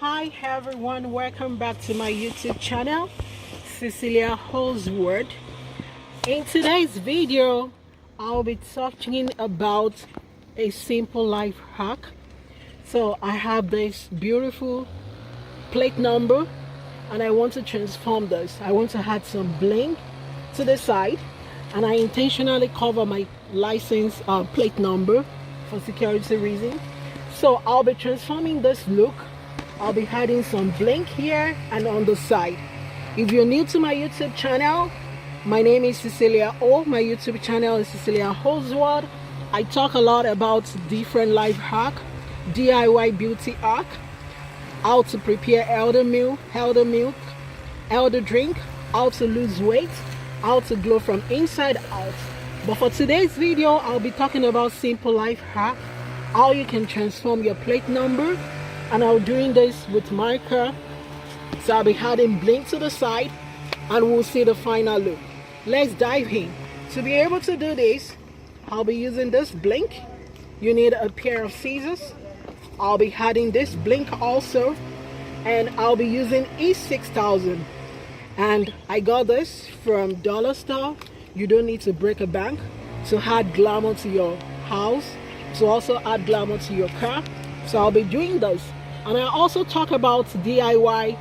Hi everyone, welcome back to my YouTube channel, Cecilia Holsworth. In today's video, I'll be talking about a simple life hack. So I have this beautiful plate number and I want to transform this. I want to add some bling to the side, and I intentionally cover my license plate number for security reasons. So I'll be transforming this look. I'll be adding some bling here and on the side. If you're new to my YouTube channel, my name is Cecilia O. My YouTube channel is Cecilia Holsworth. I talk a lot about different life hack, DIY beauty hack, how to prepare elder milk, elder drink, how to lose weight, how to glow from inside out. But for today's video, I'll be talking about simple life hack, how you can transform your plate number. And I'm doing this with my car, so I'll be adding bling to the side and we'll see the final look. Let's dive in. To be able to do this, I'll be using this bling. You need a pair of scissors. I'll be adding this bling also, and I'll be using E6000, and I got this from dollar store. You don't need to break a bank to add glamour to your house, to also add glamour to your car. So I'll be doing this. And I also talk about DIY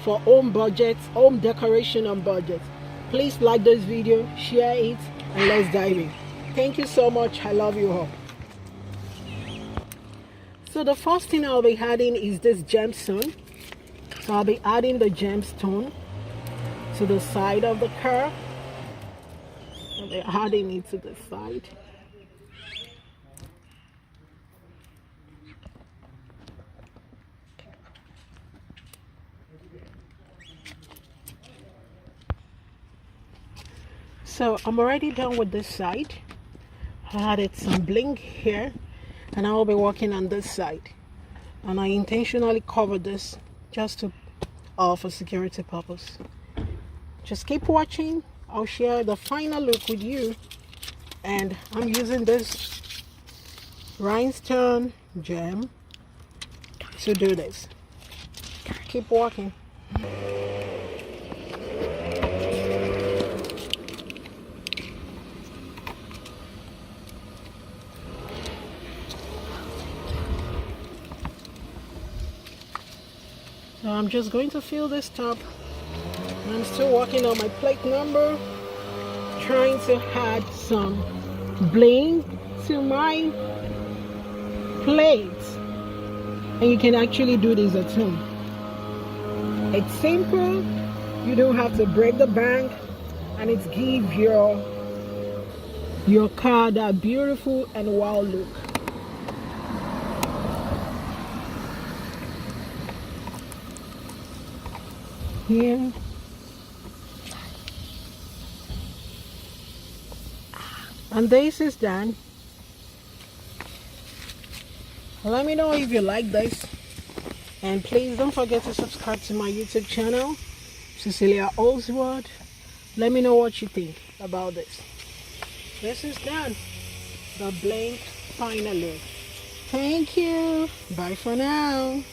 for home budgets, home decoration on budget. Please like this video, share it, and let's dive in. Thank you so much. I love you all. So the first thing I'll be adding is this gemstone. So I'll be adding the gemstone to the side of the car. I'll be adding it to the side. So I'm already done with this side. I added some bling here, and I will be working on this side. And I intentionally covered this just to for security purpose. Just keep watching. I'll share the final look with you. And I'm using this rhinestone gem to do this. Keep walking. So I'm just going to fill this top. I'm still working on my plate number, trying to add some bling to my plate. And you can actually do this at home. It's simple, you don't have to break the bank, and it gives your car that beautiful and wow look. Here. And this is done. Let me know if you like this, and please don't forget to subscribe to my YouTube channel, Cecilia Holsworth. Let me know what you think about this. This is done. The bling final look. Thank you. Bye for now.